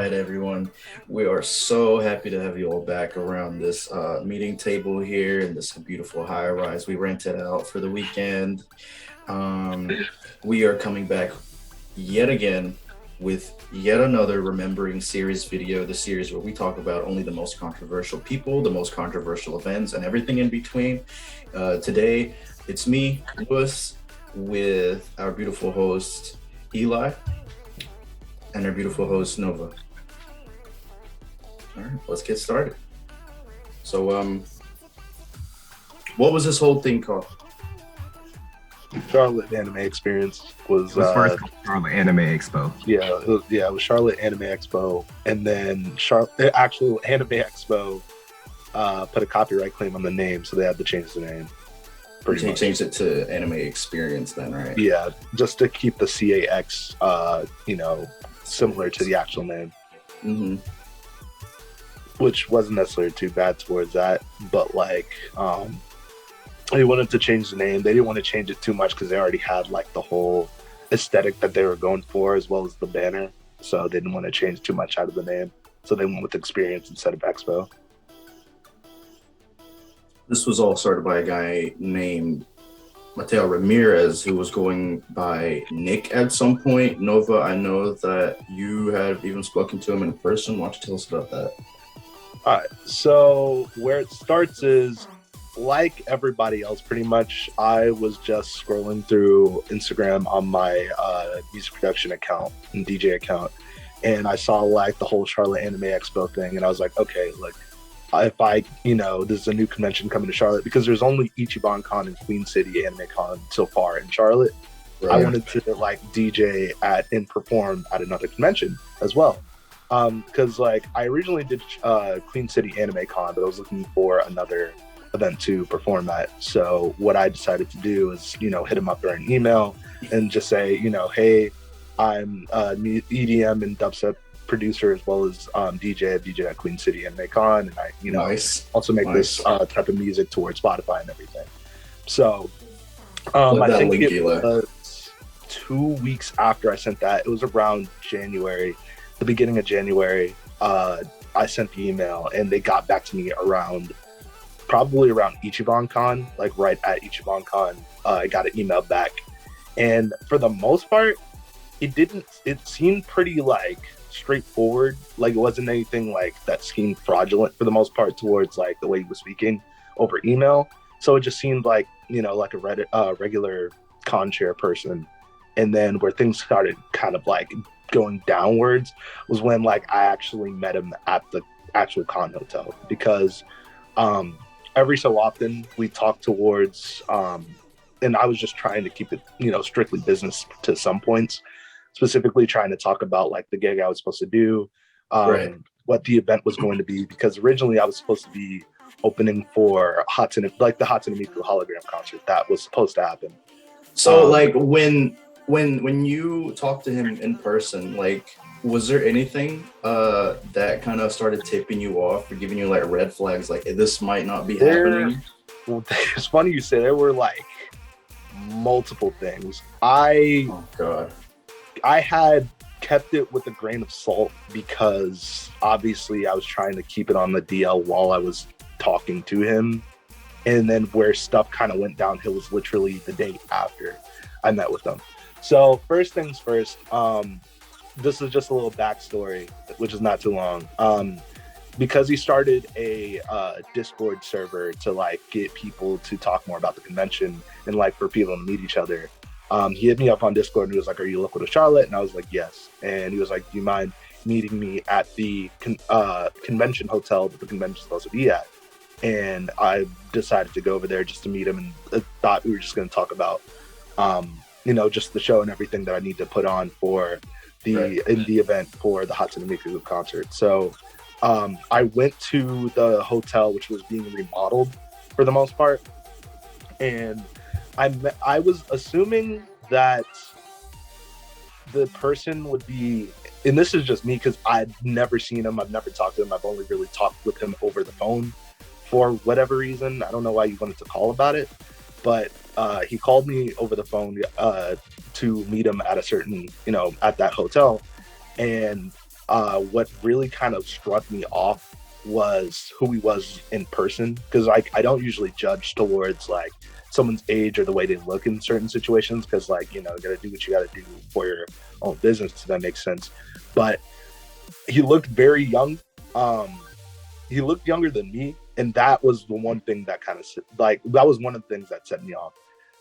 right, everyone. We are so happy to have you all back around this meeting table here in this beautiful high rise we rented out for the weekend. Um, we are coming back yet again with yet another Remembering Series video, the series where we talk about only the most controversial people, the most controversial events, and everything in between. Today, it's me, Lewis, with our beautiful host, Eli, and our beautiful host, Nova. All right, let's get started. So, what was this whole thing called? Charlotte Anime Experience was It was first called Charlotte Anime Expo. it was Charlotte Anime Expo, and then the actual Anime Expo put a copyright claim on the name, so they had to change the name. Pretty much changed it to Anime Experience then, right? Yeah, just to keep the CAX, similar to the actual name. Mm-hmm. Which wasn't necessarily too bad towards that, but they wanted to change the name. They didn't want to change it too much because they already had like the whole aesthetic that they were going for, as well as the banner. So they didn't want to change too much out of the name. So they went with Experience instead of Expo. This was all started by a guy named Mateo Ramirez, who was going by Nick at some point. Nova, I know that you have even spoken to him in person. Why don't you tell us about that? All right. So where it starts is, like everybody else, pretty much, I was just scrolling through Instagram on my music production account and DJ account, and I saw like the whole Charlotte Anime Expo thing, and I was like, okay, like if there's a new convention coming to Charlotte, because there's only Ichiban Con and Queen City Anime Con so far in Charlotte. Right. I wanted to like DJ and perform at another convention as well. Because I originally did Queen City Anime Con, but I was looking for another event to perform at. So what I decided to do is, hit him up or an email and just say, hey, I'm EDM and dubstep producer as well as DJ at Queen City Anime Con, and I, also make this type of music towards Spotify and everything. So I think it was 2 weeks after I sent that. It was around January, the beginning of January. I sent the email and they got back to me probably around Ichiban Con, like right at Ichiban Con. I got an email back, and for the most part, it seemed pretty like straightforward. Like it wasn't anything like that seemed fraudulent for the most part towards like the way he was speaking over email. So it just seemed like, like a regular con chair person. And then where things started kind of like going downwards was when like I actually met him at the actual con hotel, because every so often we talk towards and I was just trying to keep it strictly business to some points, specifically trying to talk about like the gig I was supposed to do, what the event was going to be, because originally I was supposed to be opening for the Hatsune Miku hologram concert that was supposed to happen. So like when you talked to him in person, like, was there anything that kind of started tipping you off or giving you like red flags, like this might not be happening? Well, it's funny you say there were like multiple things. Oh God. I had kept it with a grain of salt because obviously I was trying to keep it on the DL while I was talking to him. And then where stuff kind of went downhill was literally the day after I met with them. So first things first, this is just a little backstory, which is not too long. Because he started a Discord server to like get people to talk more about the convention and like for people to meet each other. He hit me up on Discord and he was like, "Are you local to Charlotte?" And I was like, "Yes." And he was like, "Do you mind meeting me at the convention hotel that the convention is supposed to be at?" And I decided to go over there just to meet him, and thought we were just going to talk about, just the show and everything that I need to put on for in the event for the Hatsune Miku concert. So I went to the hotel, which was being remodeled for the most part, and I was assuming that the person would be, and this is just me because I've never seen him, I've never talked to him, I've only really talked with him over the phone for whatever reason. I don't know why you wanted to call about it, but he called me over the phone to meet him at a certain, at that hotel. And what really kind of struck me off was who he was in person, because I don't usually judge towards like someone's age or the way they look in certain situations, because like, you gotta do what you gotta do for your own business, if that makes sense. But he looked very young. He looked younger than me, and that was the one thing that kind of like, that was one of the things that set me off.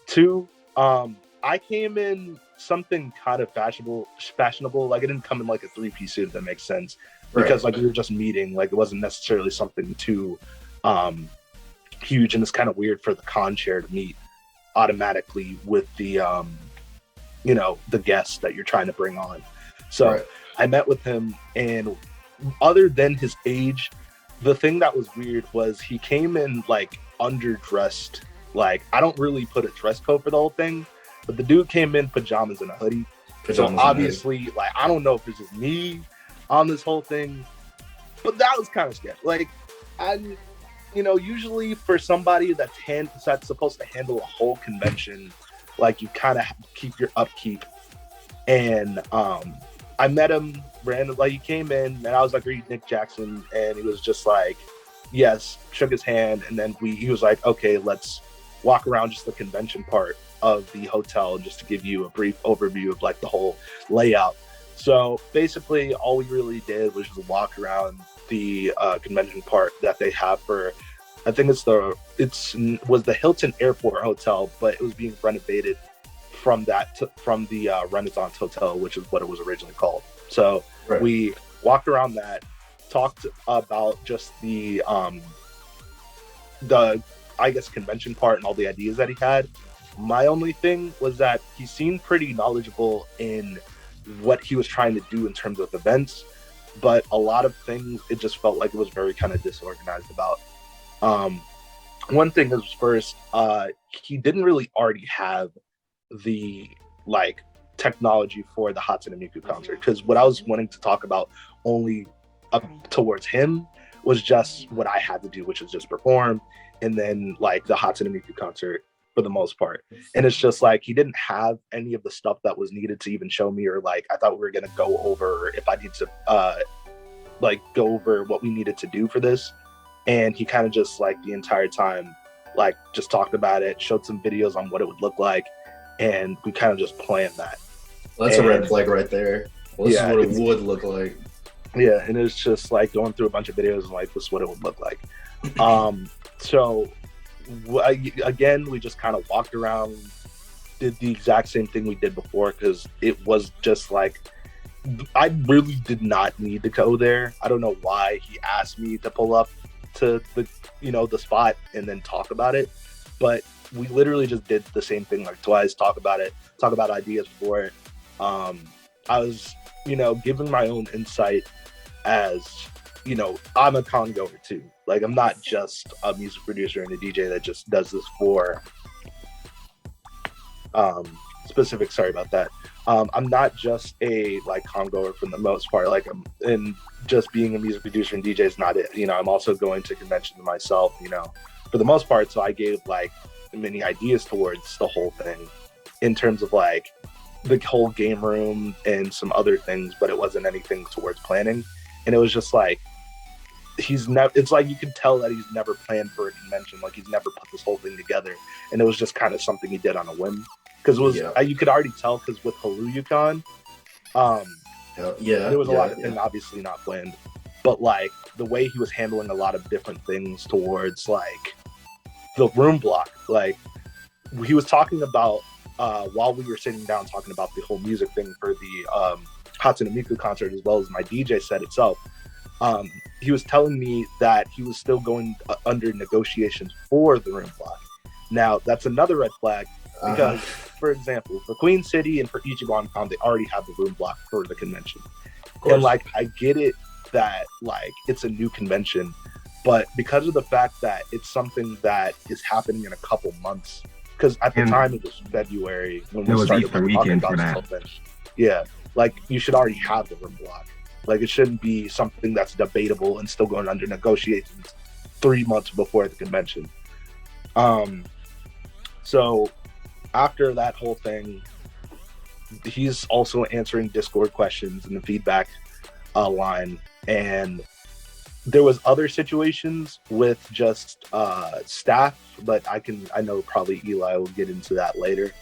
Two, I came in something kind of fashionable. Like, I didn't come in like a three-piece suit, if that makes sense, because like we were just meeting. Like, it wasn't necessarily something too huge, and it's kind of weird for the con chair to meet automatically with the the guests that you're trying to bring on. So I met with him, and other than his age, the thing that was weird was he came in like underdressed. Like, I don't really put a dress code for the whole thing, but the dude came in pajamas and a hoodie. So obviously, like, I don't know if it's just me on this whole thing, but that was kind of scary. Like, I, usually for somebody that's supposed to handle a whole convention, like, you kind of keep your upkeep. And I met him randomly. Like, he came in, and I was like, "Are you Nick Jackson?" And he was just like, "Yes." Shook his hand, and then he was like, "Okay, let's walk around just the convention part of the hotel, just to give you a brief overview of like the whole layout." So basically, all we really did was just walk around the convention part that they have for, I think was the Hilton Airport Hotel, but it was being renovated from the Renaissance Hotel, which is what it was originally called. So we walked around that, talked about just the I guess convention part and all the ideas that he had. My only thing was that he seemed pretty knowledgeable in what he was trying to do in terms of events, but a lot of things, it just felt like it was very kind of disorganized about. One thing is, first, he didn't really already have the like technology for the Hatsune Miku concert, because what I was wanting to talk about only up towards him was just what I had to do, which is just perform, and then like the Hatsune Miku concert for the most part. And it's just like, he didn't have any of the stuff that was needed to even show me, or like I thought we were gonna go over if I need to like go over what we needed to do for this. And he kind of just like the entire time like just talked about it, showed some videos on what it would look like, and we kind of just planned that. Well, that's a red flag right there. Well, this is what it would look like. Yeah, and it's just like going through a bunch of videos and like, this is what it would look like. So again, we just kind of walked around, did the exact same thing we did before, because it was just like, I really did not need to go there. I don't know why he asked me to pull up to the the spot and then talk about it, but we literally just did the same thing like twice. Talk about ideas for it. I was giving my own insight as I'm a con goer too. Like, I'm not just a music producer and a DJ that just does this for specific. Sorry about that. I'm not just a like con goer for the most part. Like, and just being a music producer and DJ is not it. I'm also going to conventions myself. For the most part. So I gave like many ideas towards the whole thing in terms of like the whole game room and some other things, but it wasn't anything towards planning. And it was just like, it's like you could tell that he's never planned for a convention. Like, he's never put this whole thing together. And it was just kind of something he did on a whim. Because it was, you could already tell, because with HaruYuCon, there was a lot of things obviously not planned. But like the way he was handling a lot of different things towards like the room block, like he was talking about while we were sitting down talking about the whole music thing for the Hatsune Miku concert, as well as my DJ set itself. He was telling me that he was still going under negotiations for the room block. Now, that's another red flag, because, for example, for Queen City and for Ichiban Con, they already have the room block for the convention. And like, I get it that like it's a new convention, but because of the fact that it's something that is happening in a couple months, because at the time it was February when we started talking about this whole thing. Yeah, like, you should already have the room block. Like, it shouldn't be something that's debatable and still going under negotiations 3 months before the convention. So after that whole thing, he's also answering Discord questions and the feedback. line, and there was other situations with just staff, but I know probably Eli will get into that later.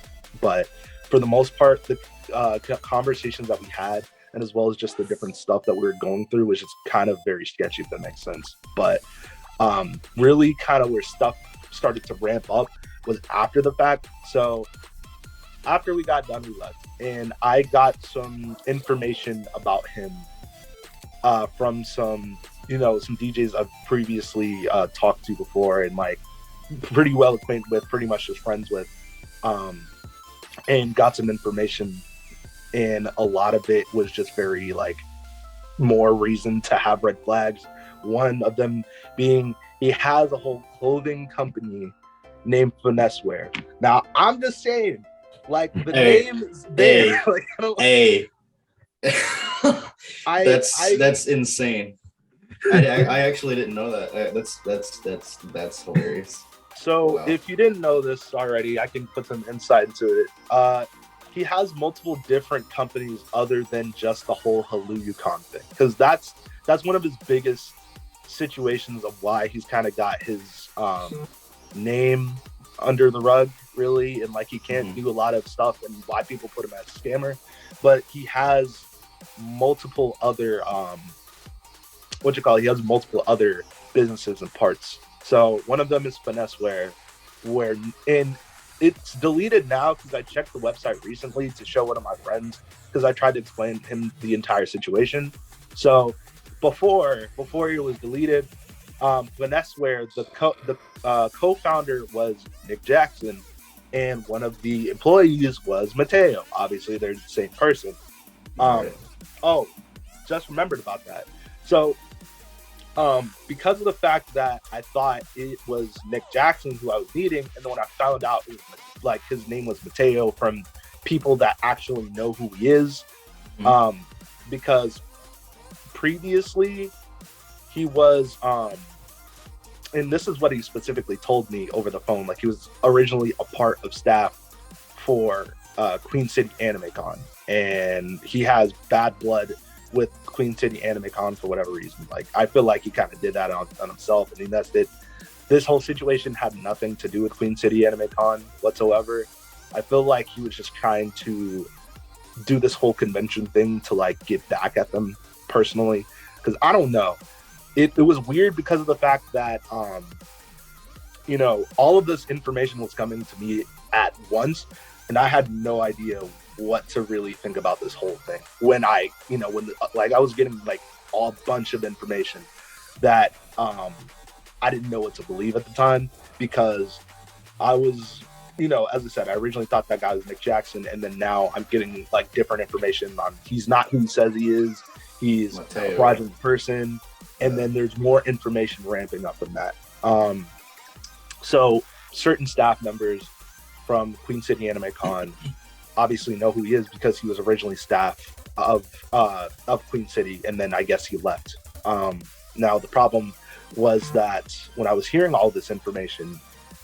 But for the most part, the conversations that we had, and as well as just the different stuff that we were going through, was just kind of very sketchy, if that makes sense. But really, kind of where stuff started to ramp up was after the fact. So after we got done, we left, and I got some information about him from some DJs I've previously talked to before, and like pretty well acquainted with, pretty much just friends with, and got some information, and a lot of it was just very like more reason to have red flags. One of them being he has a whole clothing company named Finesse Wear. Now I'm just saying, like the name is there. Like, that's insane. I actually didn't know that. That's hilarious. So if you didn't know this already, I can put some insight into it. He has multiple different companies other than just the whole Haluyukon thing, because that's one of his biggest situations of why he's kind of got his name under the rug, really, and like he can't do a lot of stuff, and why people put him as a scammer. But he has multiple other he has multiple other businesses and parts. So one of them is Finesse Wear, and it's deleted now because I checked the website recently to show one of my friends, because I tried to explain him the entire situation. So before it was deleted, Finesse Wear, the co-founder was Nick Jackson, and one of the employees was Mateo. Obviously, they're the same person. Oh, just remembered about that. So because of the fact that I thought it was Nick Jackson who I was meeting, and then when I found out it was, like, his name was Mateo from people that actually know who he is, because previously he was and this is what he specifically told me over the phone, like he was originally a part of staff for Queen City Anime Con, and he has bad blood with Queen City Anime Con for whatever reason. Like, I feel like he kind of did that on himself, and he messed it. This whole situation had nothing to do with Queen City Anime Con whatsoever. I feel like he was just trying to do this whole convention thing to like get back at them personally, because I don't know. It was weird because of the fact that all of this information was coming to me at once, and I had no idea what to really think about this whole thing. When I was getting like a bunch of information that I didn't know what to believe at the time, because I was, as I said, I originally thought that guy was Nick Jackson, and then now I'm getting like different information on he's not who he says he is. He's a fraudulent person, and then there's more information ramping up from that. So certain staff members from Queen City Anime Con obviously know who he is because he was originally staff of Queen City, and then I guess he left. Now the problem was that when I was hearing all this information,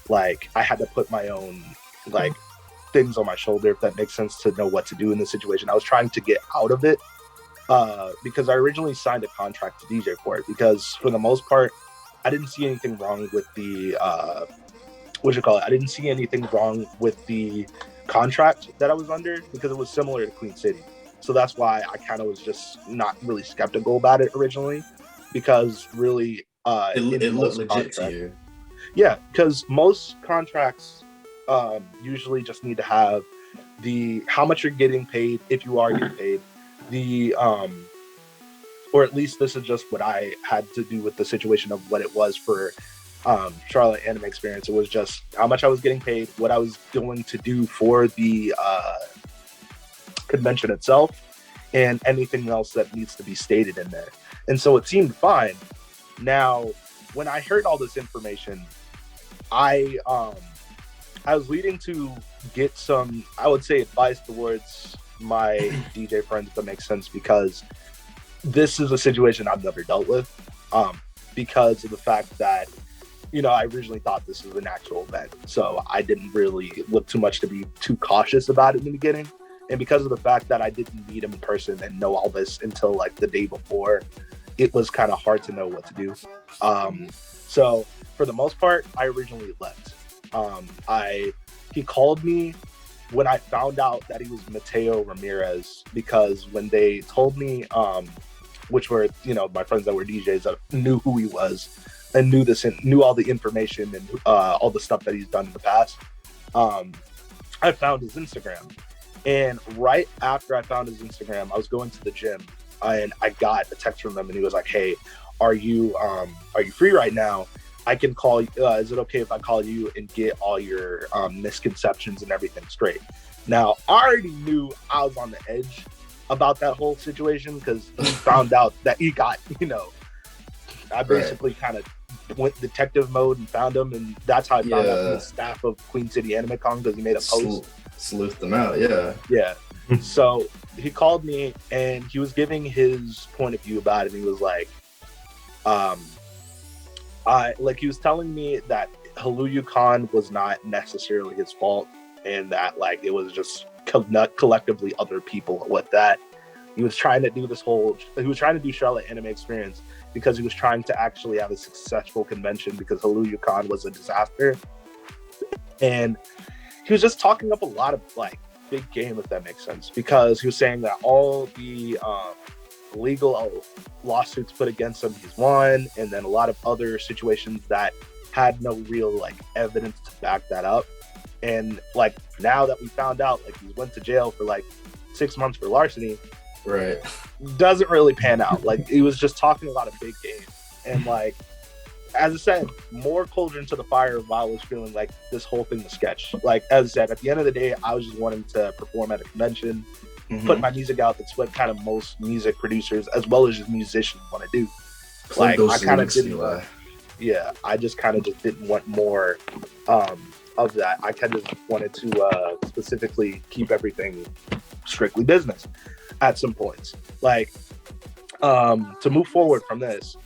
like I had to put my own like things on my shoulder, if that makes sense, to know what to do in this situation. I was trying to get out of it because I originally signed a contract to DJ for it, because for the most part I didn't see anything wrong with the I didn't see anything wrong with the contract that I was under, because it was similar to Queen City. So that's why I kind of was just not really skeptical about it originally, because really it looked legit to you. Yeah, because most contracts usually just need to have the how much you're getting paid, if you are getting paid, the or at least this is just what I had to do with the situation of what it was for Charlotte Anime Experience. It was just how much I was getting paid, what I was going to do for the convention itself, and anything else that needs to be stated in there. And so it seemed fine. Now, when I heard all this information, I was leading to get some, I would say, advice towards my DJ friends, if that makes sense, because this is a situation I've never dealt with, because of the fact that, I originally thought this was an actual event. So I didn't really look too much to be too cautious about it in the beginning. And because of the fact that I didn't meet him in person and know all this until like the day before, it was kind of hard to know what to do. So for the most part, I originally left. He called me when I found out that he was Mateo Ramirez, because when they told me, which were, you know, my friends that were DJs that knew who he was and knew this and knew all the information and all the stuff that he's done in the past, I found his Instagram. And right after I found his Instagram, I was going to the gym and I got a text from him, and he was like, "Hey, are you free right now? I can call you. Is it okay if I call you and get all your misconceptions and everything straight?" Now, I already knew I was on the edge about that whole situation because he found out that he got, you know, I basically kind of went detective mode and found him, and that's how I found out the staff of Queen City Anime Con, because he made a post. Sleuthed them out, yeah. Yeah. So he called me and he was giving his point of view about it. And he was like, he was telling me that Haluyu Khan was not necessarily his fault, and that like it was just collectively other people with that. He was trying to do Charlotte Anime Experience because he was trying to actually have a successful convention, because Haluyu Khan was a disaster. And he was just talking up a lot of like big game, if that makes sense, because he was saying that all the legal lawsuits put against him, he's won, and then a lot of other situations that had no real like evidence to back that up. And like now that we found out, like he went to jail for like 6 months for larceny, right? Doesn't really pan out. Like he was just talking a lot of big game, and like, as I said, more cauldron to the fire while I was feeling like this whole thing was sketch. Like, as I said, at the end of the day, I was just wanting to perform at a convention, put my music out. That's what kind of most music producers, as well as just musicians, want to do. Like, I kind of didn't. I just kind of just didn't want more of that. I kind of wanted to specifically keep everything strictly business at some points. Like, to move forward from this,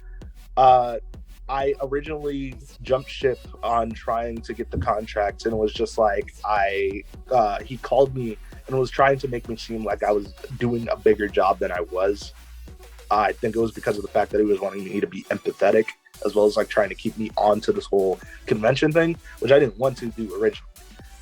I originally jumped ship on trying to get the contract, and it was just like he called me and was trying to make me seem like I was doing a bigger job than I was. I think it was because of the fact that he was wanting me to be empathetic, as well as like trying to keep me onto this whole convention thing, which I didn't want to do originally.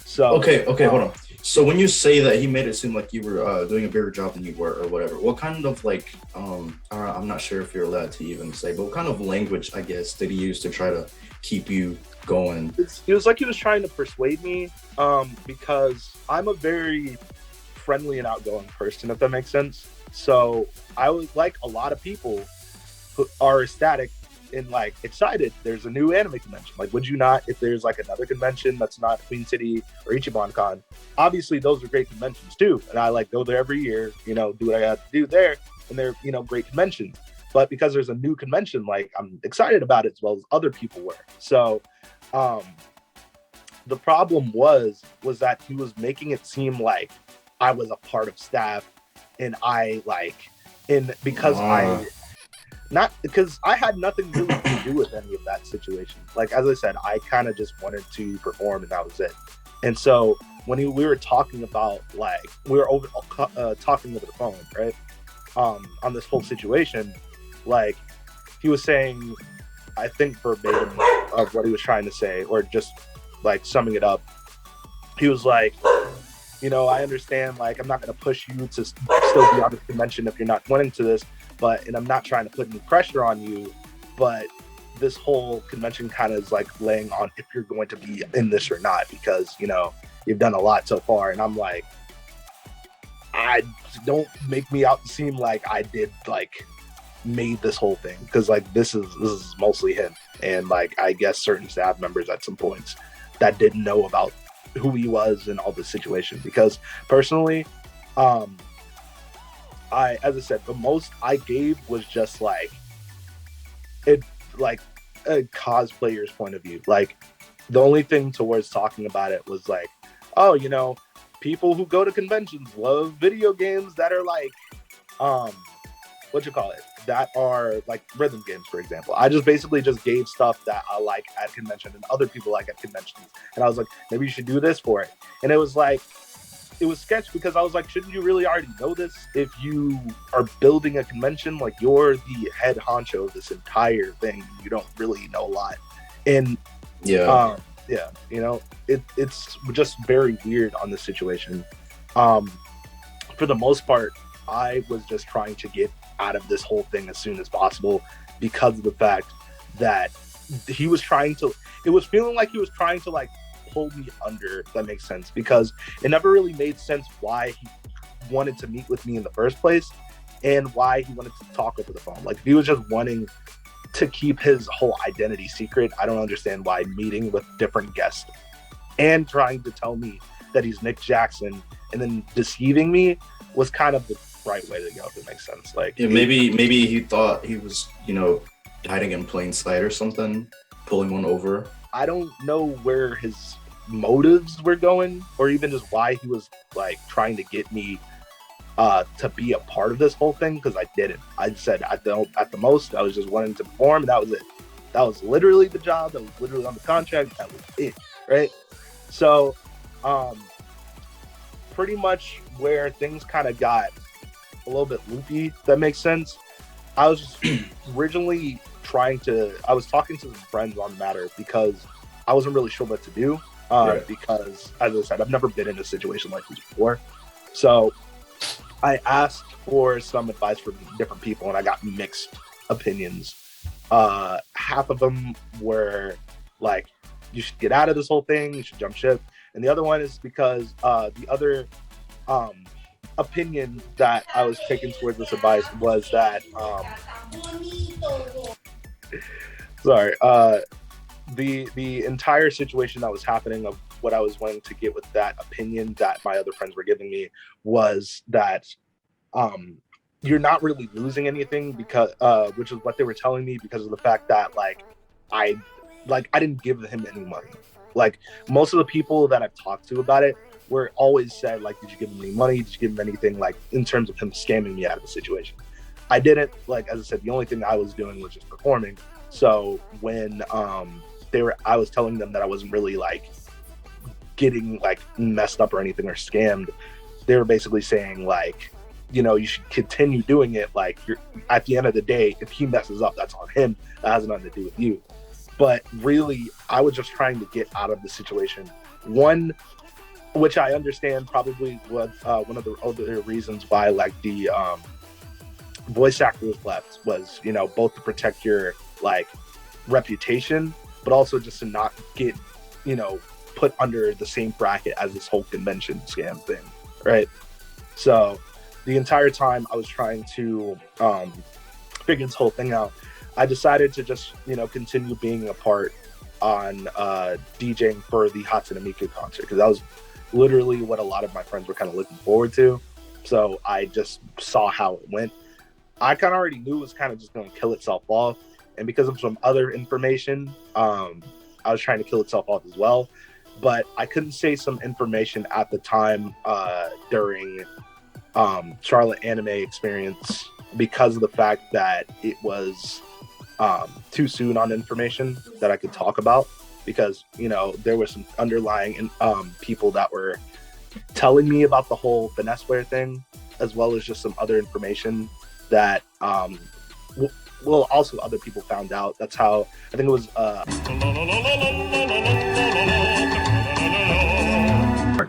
So okay, hold on. So when you say that he made it seem like you were doing a bigger job than you were or whatever, what kind of like, I'm not sure if you're allowed to even say, but what kind of language, I guess, did he use to try to keep you going? It was like he was trying to persuade me, because I'm a very friendly and outgoing person, if that makes sense. So I was like a lot of people who are ecstatic and like excited there's a new anime convention. Like, would you not, if there's like another convention that's not Queen City or Ichiban Con? Obviously those are great conventions too, and I like go there every year, you know, do what I have to do there, and they're, you know, great conventions. But because there's a new convention, like I'm excited about it as well as other people were. So the problem was that he was making it seem like I was a part of staff, and I like, and because not because I had nothing really to do with any of that situation. Like, as I said, I kind of just wanted to perform, and that was it. And so when we were talking about, like, we were talking over the phone, right? On this whole situation, like, he was saying, I think verbatim of what he was trying to say, or just like summing it up. He was like, you know, I understand, like, I'm not going to push you to still be on this convention if you're not wanting to this, and I'm not trying to put any pressure on you, but this whole convention kind of is like laying on if you're going to be in this or not, because, you know, you've done a lot so far. And I'm like, I don't make me out to seem like I did, like, made this whole thing, because like this is mostly him, and like I guess certain staff members at some points that didn't know about who he was and all this situation. Because personally, as I said, the most I gave was just like it, like a cosplayer's point of view. Like, the only thing towards talking about it was like, oh, you know, people who go to conventions love video games that are like, that are like rhythm games, for example. I just basically just gave stuff that I like at convention and other people like at conventions. And I was like, maybe you should do this for it. And it was like, it was sketch because I was like, shouldn't you really already know this? If you are building a convention, like you're the head honcho of this entire thing, you don't really know a lot. And yeah, you know, it's just very weird on this situation. For the most part, I was just trying to get out of this whole thing as soon as possible because of the fact that he was trying to, it was feeling like he was trying to like pull me under, if that makes sense, because it never really made sense why he wanted to meet with me in the first place and why he wanted to talk over the phone. Like if he was just wanting to keep his whole identity secret, I don't understand why meeting with different guests and trying to tell me that he's Nick Jackson and then deceiving me was kind of the right way to go, if it makes sense. Like maybe he thought he was, you know, hiding in plain sight or something, pulling one over. I don't know where his motives were going or even just why he was like trying to get me to be a part of this whole thing, because I didn't. I said at the most I was just wanting to perform, and that was it. That was literally the job. That was literally on the contract. That was it, right? So pretty much where things kind of got a little bit loopy, if that makes sense. I was just originally I was talking to some friends on the matter because I wasn't really sure what to do. Right. Because, as I said, I've never been in a situation like this before. So I asked for some advice from different people, and I got mixed opinions. Half of them were like, you should get out of this whole thing, you should jump ship. And the other one is because the other opinion that I was taking towards this advice was that the entire situation that was happening of what I was wanting to get with that opinion that my other friends were giving me was that you're not really losing anything because which is what they were telling me, because of the fact that I didn't give him any money. Like most of the people that I've talked to about it were always said, like, did you give him any money? Did you give him anything, like, in terms of him scamming me out of the situation? I didn't. Like, as I said, the only thing I was doing was just performing. So when I was telling them that I wasn't really like getting like messed up or anything or scammed, they were basically saying like, you know, you should continue doing it. Like, you're at the end of the day, if he messes up, that's on him. That has nothing to do with you. But really, I was just trying to get out of the situation. One, which I understand probably was one of the other reasons why like the voice actor was left was, you know, both to protect your like reputation, but also just to not get, you know, put under the same bracket as this whole convention scam thing, right? So the entire time I was trying to figure this whole thing out, I decided to just, you know, continue being a part on DJing for the Hatsune Miku concert, because that was literally what a lot of my friends were kind of looking forward to. So I just saw how it went. I kind of already knew it was kind of just going to kill itself off. And because of some other information, I was trying to kill itself off as well. But I couldn't say some information at the time during Charlotte Anime Experience because of the fact that it was too soon on information that I could talk about, because, you know, there were some underlying people that were telling me about the whole finesseware thing, as well as just some other information that well, also other people found out. That's how I think it was March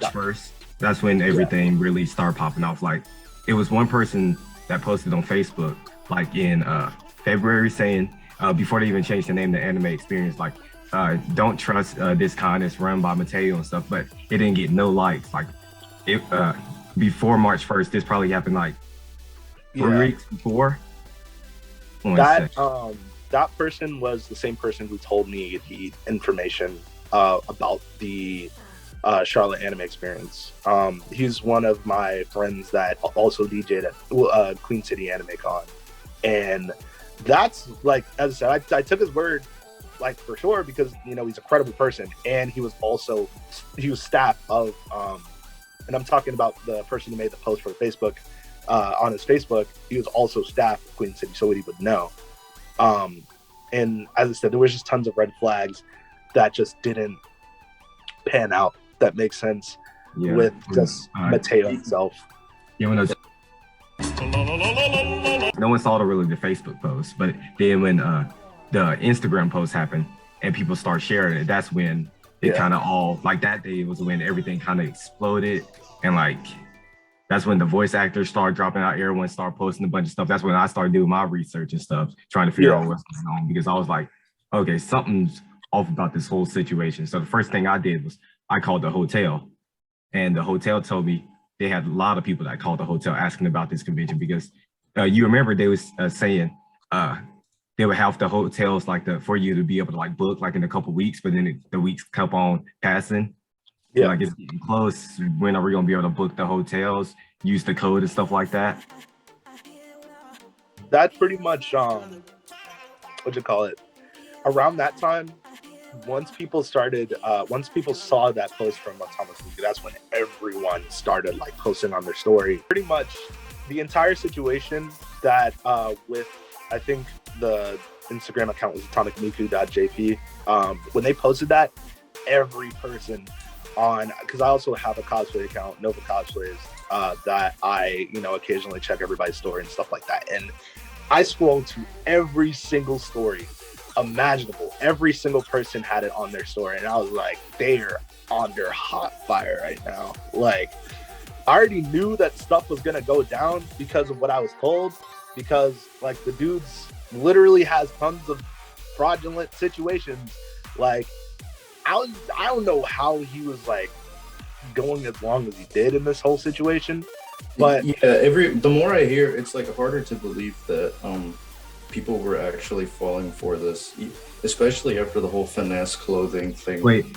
1st. That's when everything really started popping off. Like, it was one person that posted on Facebook like in February saying, before they even changed the name to Anime Experience, like, don't trust this con, it's run by Mateo and stuff, but it didn't get no likes. Like, it before March 1st, this probably happened like 3 weeks before. That person was the same person who told me the information about the Charlotte Anime Experience. He's one of my friends that also DJ'd at Queen City Anime Con, and that's like, as I said, I took his word like for sure, because, you know, he's a credible person, and he was staff of and I'm talking about the person who made the post for Facebook. On his Facebook, he was also staff of Queen City, so he would know. And as I said, there was just tons of red flags that just didn't pan out. That makes sense. Yeah. with just Mateo himself. Yeah, when those, no one saw the Facebook post, but then when the Instagram post happened and people start sharing it, that's when it kind of all like that day was when everything kind of exploded, and like that's when the voice actors started dropping out. Everyone started posting a bunch of stuff. That's when I started doing my research and stuff, trying to figure out what's going on, because I was like, okay, something's off about this whole situation. So the first thing I did was I called the hotel, and the hotel told me they had a lot of people that called the hotel asking about this convention, because you remember they was saying they would have the hotels like for you to be able to like book like in a couple weeks, but then the weeks kept on passing. Yeah, like it's getting close. When are we gonna be able to book the hotels, use the code and stuff like that? That pretty much what you call it? Around that time, once people saw that post from Atomic League, that's when everyone started like posting on their story. Pretty much the entire situation that with, I think the Instagram account was atomicmiku.jp. When they posted that, every person because I also have a cosplay account, Nova Cosplays, that I, occasionally check everybody's story and stuff like that. And I scrolled to every single story imaginable. Every single person had it on their story. And I was like, they're under hot fire right now. Like, I already knew that stuff was going to go down because of what I was told, because like the dude's literally has tons of fraudulent situations. Like, I don't know how he was like going as long as he did in this whole situation, but yeah, the more I hear, it's like harder to believe that people were actually falling for this, especially after the whole finesse clothing thing. Wait,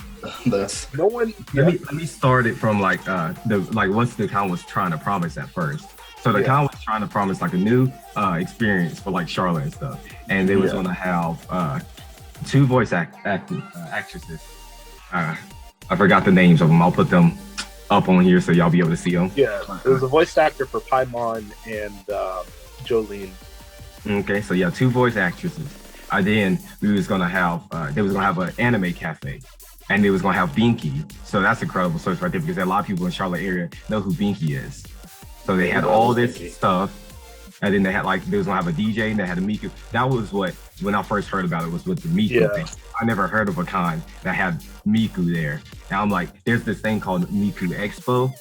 that's no one. Let me start it from like what's the account was trying to promise at first. So the account was trying to promise like a new experience for like Charlotte and stuff, and they was going to have two voice actresses. I forgot the names of them. I'll put them up on here so y'all be able to see them. Yeah, it was a voice actor for Paimon and Jolene. Okay, so yeah, two voice actresses. Then we was gonna have they was gonna have an anime cafe, and they was gonna have Binky. So that's incredible source right there, because a lot of people in Charlotte area know who Binky is. So they had all this stuff, and then they had they was gonna have a DJ, and they had a Miku. That was when I first heard about it, was with the Miku thing. I never heard of a con that had Miku there. And I'm like, there's this thing called Miku Expo,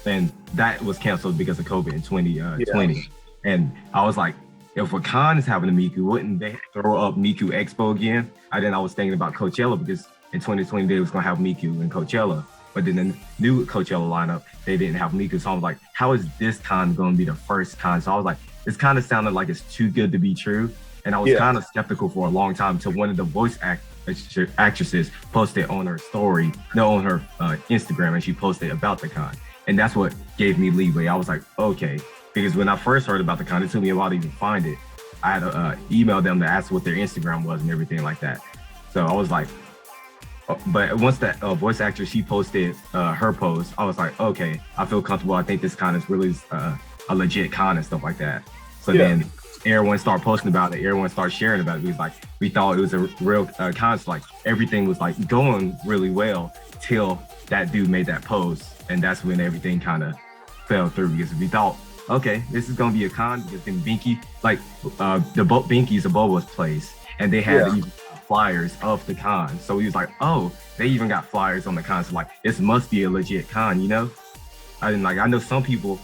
and that was canceled because of COVID in 2020. And I was like, if a con is having a Miku, wouldn't they throw up Miku Expo again? And then I was thinking about Coachella, because in 2020 they was gonna have Miku in Coachella, but then the new Coachella lineup, they didn't have Miku. So I was like, how is this con gonna be the first con? So I was like, this kind of sounded like it's too good to be true. And I was kind of skeptical for a long time, until one of the voice actresses posted on her story, on her Instagram, and she posted about the con. And that's what gave me leeway. I was like, okay. Because when I first heard about the con, it took me a while to even find it. I had to email them to ask what their Instagram was and everything like that. So I was like, but once that voice actress, she posted her post, I was like, okay, I feel comfortable. I think this con is really a legit con and stuff like that. So then everyone started posting about it. Everyone started sharing about it. It was like, we thought it was a real con. So like everything was like going really well till that dude made that post. And that's when everything kind of fell through, because we thought, okay, this is gonna be a con, because then Binky, Binky's a Boba's place, and they had even flyers of the con. So he was like, oh, they even got flyers on the con. So like, this must be a legit con, I know some people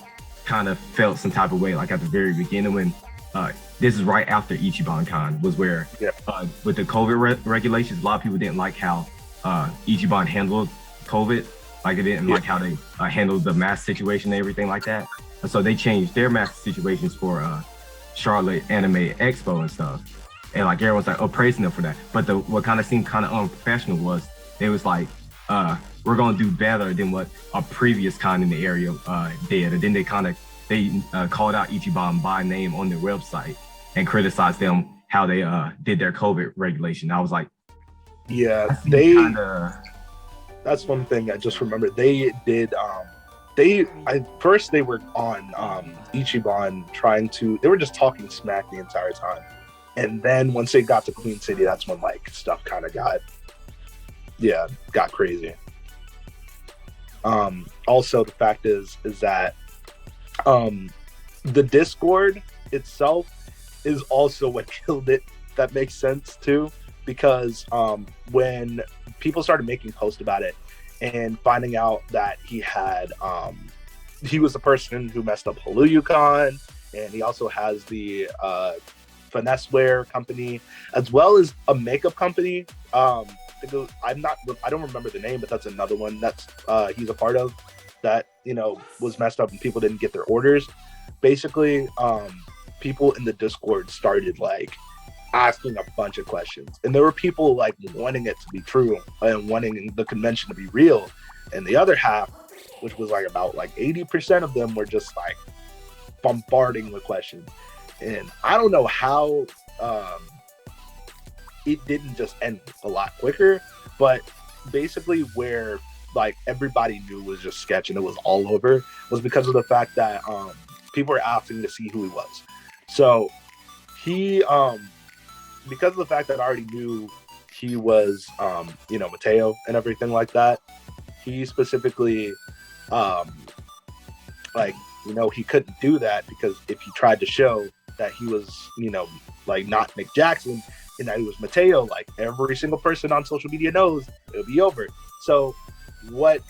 kind of felt some type of way, like at the very beginning when this is right after Ichiban Con was where with the COVID regulations, a lot of people didn't like how Ichiban handled COVID. Like, it didn't like how they handled the mask situation and everything like that. And so they changed their mask situations for Charlotte Anime Expo and stuff. And like everyone's like, oh, praising them for that. But what kind of seemed kind of unprofessional was they was like, we're gonna do better than what a previous con in the area did. And then they called out Ichiban by name on their website and criticized them how they did their COVID regulation. I was like, that's one thing I just remembered. They did first they were on Ichiban they were just talking smack the entire time. And then once they got to Queen City, that's when like stuff kind of got crazy. Also, the fact is that um, the Discord itself is also what killed it. That makes sense too, because when people started making posts about it and finding out that he was the person who messed up HaluYuCon, and he also has the finesse wear company as well as a makeup company. I don't remember the name, but that's another one that's he's a part of that was messed up and people didn't get their orders. Basically, people in the Discord started like asking a bunch of questions, and there were people like wanting it to be true and wanting the convention to be real, and the other half, which was like about like 80% of them, were just like bombarding with questions. And I don't know how it didn't just end a lot quicker, but basically where like everybody knew was just sketch and it was all over was because of the fact that people were asking to see who he was. So he because of the fact that I already knew he was Mateo and everything like that, he specifically he couldn't do that, because if he tried to show that he was like not Nick Jackson and that he was Mateo, like every single person on social media knows, it'll be over. So what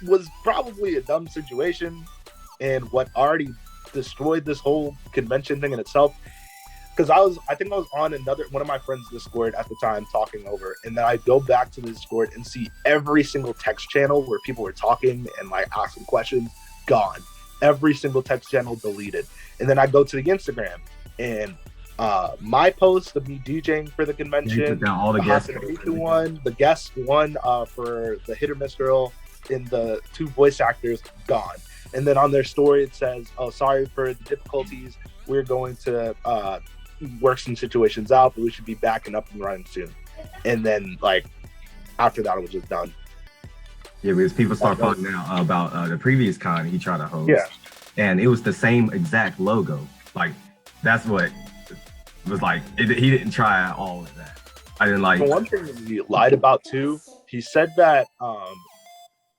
was probably a dumb situation, and what already destroyed this whole convention thing in itself, because I think I was on one of my friends' Discord at the time talking over, and then I go back to the Discord and see every single text channel where people were talking and like asking questions gone. Every single text channel deleted. And then I go to the Instagram, and my post of me DJing for the convention, all the guests, the guest one for the hit or miss girl, and the 2 voice actors gone. And then on their story it says, "Oh, sorry for the difficulties. We're going to work some situations out, but we should be back and up and running soon." And then like after that, it was just done. Yeah, because people start finding out about the previous con he tried to host. Yeah. And it was the same exact logo. Like, that's what was like, he didn't try all of that. I didn't like. The one thing that he lied about too, he said that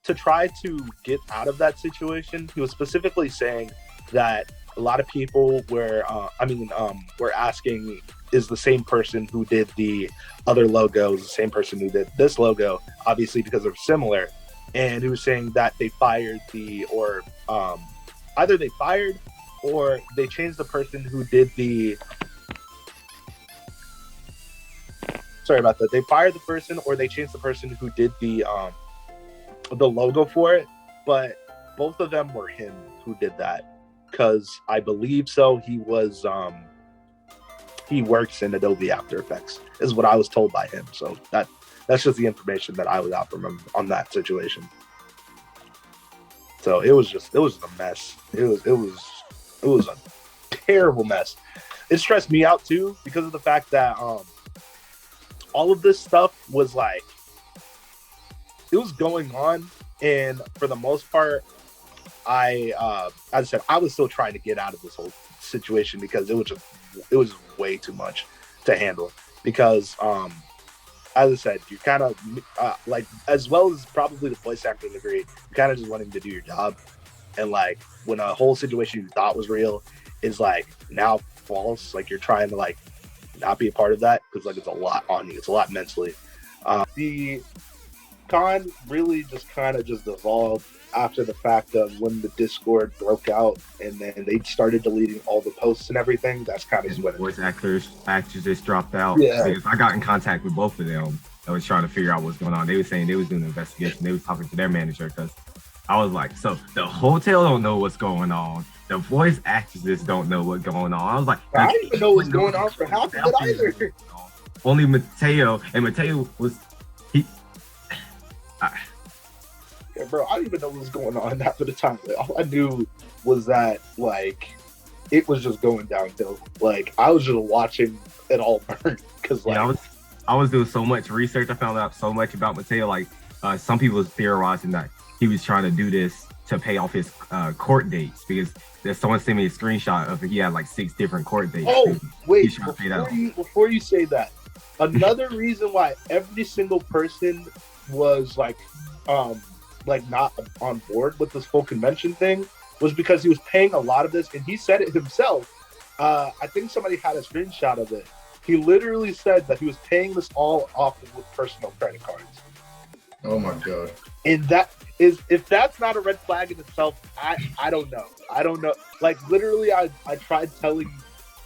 to try to get out of that situation, he was specifically saying that a lot of people were asking, is the same person who did the other logos the same person who did this logo, obviously because they're similar. And he was saying that they fired either they fired or they changed the person who did the. Sorry about that. They fired the person or they changed the person who did the logo for it. But both of them were him who did that, because I believe so. He was he works in Adobe After Effects, is what I was told by him. So that's just the information that I was out from him on that situation. So it was a mess. It was a terrible mess. It stressed me out too, because of the fact that all of this stuff was like, it was going on, and for the most part, as I said, I was still trying to get out of this whole situation, because it was way too much to handle. Because as I said, you kind of like, as well as probably the voice acting degree, you're kind of just wanting to do your job, and like when a whole situation you thought was real is like now false, like you're trying to like not be a part of that, because like it's a lot on you, it's a lot mentally. The con really just kind of just evolved after the fact of when the Discord broke out, and then they started deleting all the posts and everything. That's kind of what voice actors just dropped out. Yeah. Because I got in contact with both of them. I was trying to figure out what's going on. They were saying they was doing an investigation. They was talking to their manager, because I was like, so the hotel don't know what's going on. The voice actresses don't know what's going on. I was like, I didn't even know what's going on for half of it either. Only Mateo, and Mateo was Yeah, bro, I didn't even know what was going on half of the time. Like, all I knew was that like it was just going downhill. Like I was just watching it all burn, because like I was doing so much research. I found out so much about Mateo. Like some people was theorizing that he was trying to do this to pay off his court dates, because there's someone sent me a screenshot of he had like 6 different court dates. Oh wait, before you say that, another reason why every single person was like like not on board with this full convention thing was because he was paying a lot of this, and he said it himself. I think somebody had a screenshot of it. He literally said that he was paying this all off with personal credit cards. Oh my god! And that is, if that's not a red flag in itself, I don't know. I don't know. Like literally, I tried telling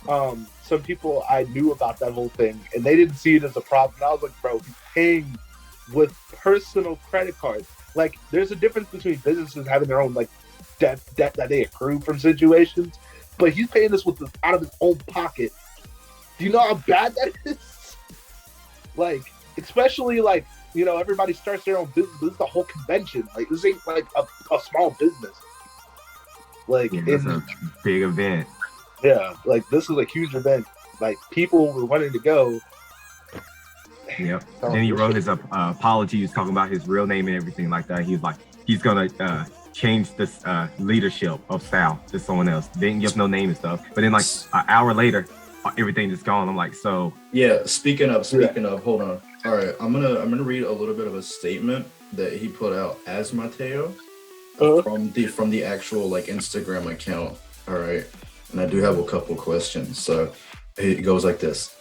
some people I knew about that whole thing, and they didn't see it as a problem. And I was like, bro, he's paying with personal credit cards. Like, there's a difference between businesses having their own like debt that they accrue from situations, but he's paying this with out of his own pocket. Do you know how bad that is? Like, especially like, you know, everybody starts their own business. This is the whole convention. Like, this ain't like a small business. Like, it's a big event. Yeah, like this is a huge event. Like, people were wanting to go. Yep. Then he wrote his apologies, talking about his real name and everything like that. He's like, he's gonna change this leadership of style to someone else. Didn't give no name and stuff. But then like an hour later, everything is gone. I'm like, so yeah. Speaking of, hold on. All right, I'm gonna read a little bit of a statement that he put out as Mateo from the actual like Instagram account. All right, and I do have a couple questions. So it goes like this.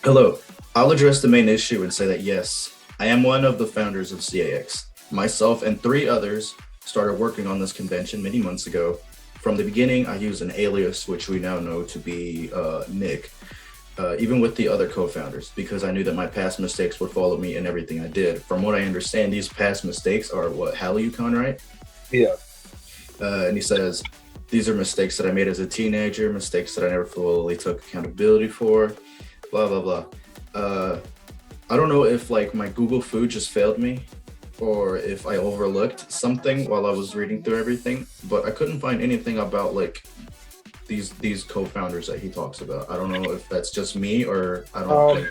Hello, I'll address the main issue and say that yes, I am one of the founders of CAX. Myself and 3 others started working on this convention many months ago. From the beginning, I used an alias, which we now know to be Nick, even with the other co-founders, because I knew that my past mistakes would follow me in everything I did. From what I understand, these past mistakes are what, HallyuCon, right? Yeah. And he says, these are mistakes that I made as a teenager, mistakes that I never fully took accountability for, blah, blah, blah. I don't know if like my Google food just failed me or if I overlooked something while I was reading through everything, but I couldn't find anything about like these co-founders that he talks about. I don't know if that's just me or I don't think.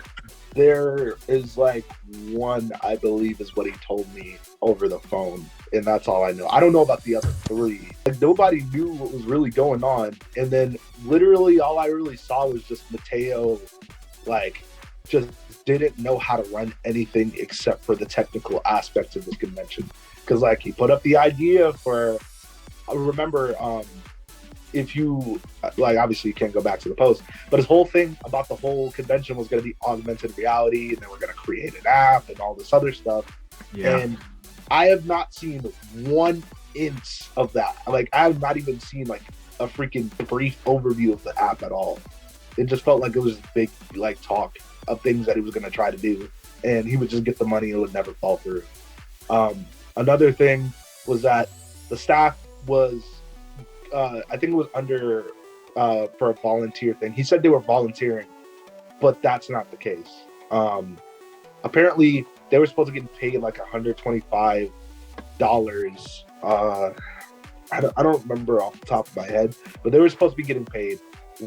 There is like one, I believe is what he told me over the phone, and that's all I know. I don't know about the other 3. Like, nobody knew what was really going on, and then literally all I really saw was just Mateo like just didn't know how to run anything except for the technical aspects of this convention. Because like he put up the idea for, I remember, if you like, obviously you can't go back to the post, but his whole thing about the whole convention was going to be augmented reality, and then we're going to create an app and all this other stuff. Yeah. And I have not seen 1 inch of that. Like, I have not even seen like a freaking brief overview of the app at all. It just felt like it was big like talk of things that he was going to try to do, and he would just get the money and it would never fall through. Another thing was that the staff was, I think it was under for a volunteer thing. He said they were volunteering, but that's not the case. Apparently, they were supposed to get paid like $125. I don't remember off the top of my head, but they were supposed to be getting paid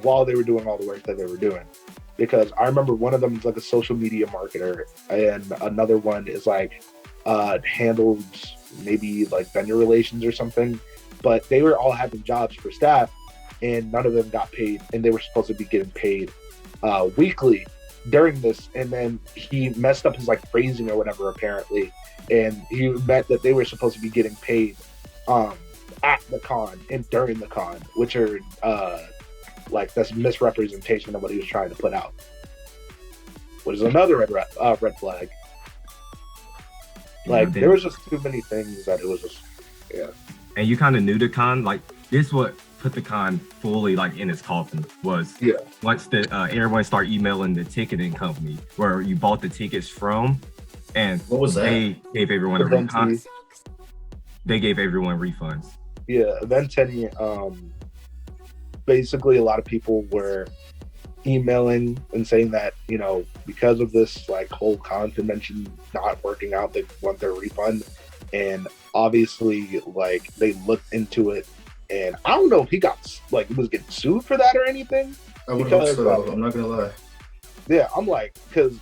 while they were doing all the work that they were doing. Because I remember one of them is like a social media marketer, and another one is like handled maybe like vendor relations or something. But they were all having jobs for staff, and none of them got paid, and they were supposed to be getting paid weekly during this. And then he messed up his like phrasing or whatever apparently, and he meant that they were supposed to be getting paid at the con and during the con, which are like that's misrepresentation of what he was trying to put out, which is another red flag. Like, there was just too many things that it was just, yeah. And you kind of knew the con, like this what put the con fully like in its coffin was once the everyone started emailing the ticketing company where you bought the tickets from, and what was that? They gave everyone a refund. They gave everyone refunds. Yeah, Eventini, basically a lot of people were emailing and saying that, you know, because of this like whole con convention not working out, they want their refund. And obviously like they looked into it, and I don't know if he got like was getting sued for that or anything. I would hope so. I'm not gonna lie. Yeah, I'm like, because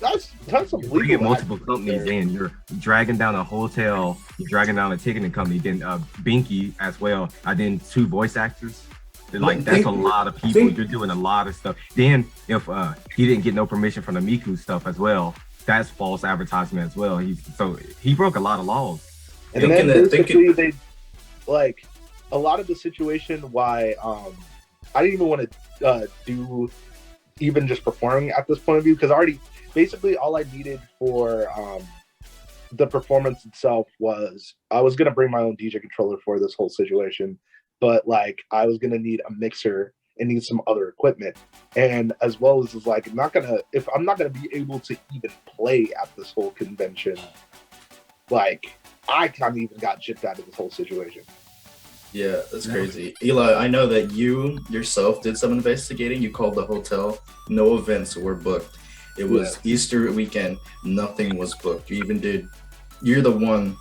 that's some legal. Bringing multiple companies in, you're dragging down a hotel, you're dragging down a ticketing company, then Binky as well. Then 2 voice actors. Like, that's a lot of people. You're doing a lot of stuff. Then if he didn't get no permission from the Miku stuff as well, that's false advertisement as well. He broke a lot of laws. And then basically they like a lot of the situation why I didn't even want to do even just performing at this point of view, because already basically all I needed for the performance itself was I was gonna bring my own DJ controller for this whole situation, but like I was gonna need a mixer and need some other equipment, and as well as like I'm not gonna be able to even play at this whole convention, like I kind of even got chipped out of this whole situation. Yeah, that's crazy. Eli, I know that you yourself did some investigating. You called the hotel. No events were booked. It was Easter weekend. Nothing was booked. You're the one,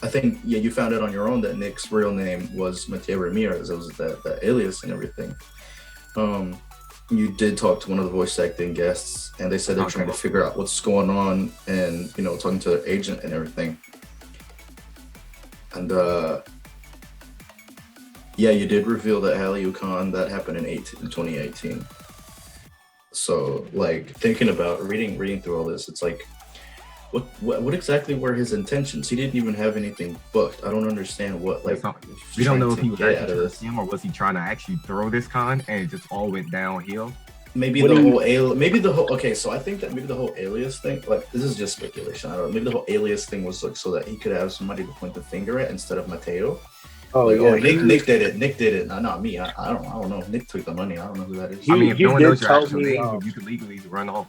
I think, you found out on your own that Nick's real name was Mateo Ramirez. It was that alias and everything. You did talk to one of the voice acting guests, and they said they're trying to figure out what's going on and, talking to the agent and everything. And, yeah, you did reveal that Hallyu-Con, that happened in 2018. So, like, thinking about reading through all this, it's like, what exactly were his intentions? He didn't even have anything booked. I don't understand what, like, we don't know if he was actually trying to scam or was he trying to actually throw this con and it just all went downhill. Maybe the whole okay, so I think that maybe the whole alias thing, like, this is just speculation. I don't know. Maybe the whole alias thing was like so that he could have somebody to point the finger at instead of Mateo. Oh, like, yeah. Nick did it. Nick did it. Not me. I don't know. Nick took the money. I don't know who that is. I mean, if no one knows your actual name, you could legally run off.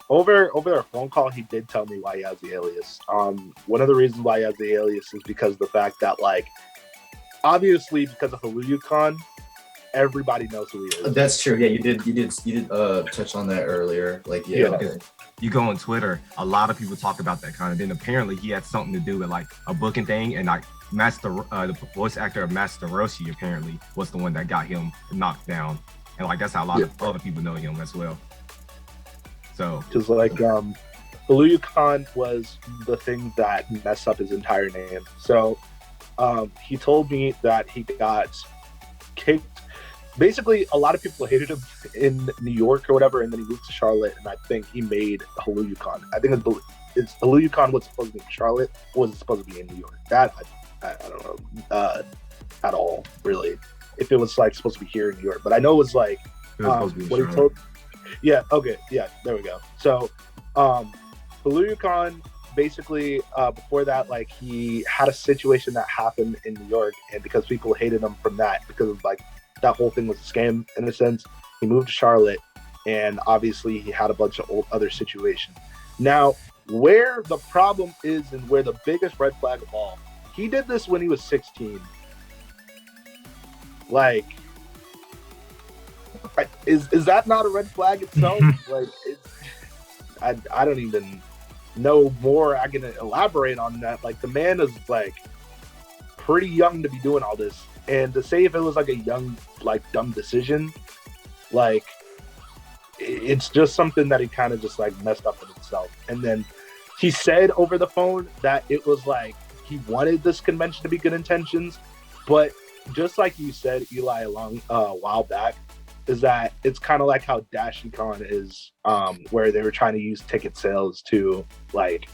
Over our phone call, he did tell me why he has the alias. One of the reasons why he has the alias is because of the fact that, like, obviously because of Hallyu-Con, everybody knows who he is. That's true. Yeah, you did touch on that earlier. Like, because you go on Twitter, a lot of people talk about that kind of. Then apparently he had something to do with like a booking thing, and like the voice actor of Master Roshi apparently was the one that got him knocked down, and like that's how a lot of other people know him as well. So, because like Hallyu-Con was the thing that messed up his entire name. So he told me that he got kicked. Basically, a lot of people hated him in New York or whatever, and then he moved to Charlotte, and I think he made Hallyu-Con. I think it's Hallyu-Con was supposed to be in Charlotte, was supposed to be in New York. That I don't know at all, really. If it was like supposed to be here in New York, but I know it was like what he told. Yeah. Okay. Yeah. There we go. So, Hallyu-Con basically before that, like he had a situation that happened in New York, and because people hated him from that, because of like that whole thing was a scam in a sense, he moved to Charlotte, and obviously he had a bunch of other situations. Now, where the problem is and where the biggest red flag of all, he did this when he was 16. Like, is that not a red flag itself? Like, I don't even know more I can elaborate on that. Like, the man is like pretty young to be doing all this, and to say if it was like a young, like, dumb decision, like, it's just something that he kind of just like messed up in himself. And then he said over the phone that it was like he wanted this convention to be good intentions, but just like you said, Eli, a while back, is that it's kind of like how DashiCon is, where they were trying to use ticket sales to like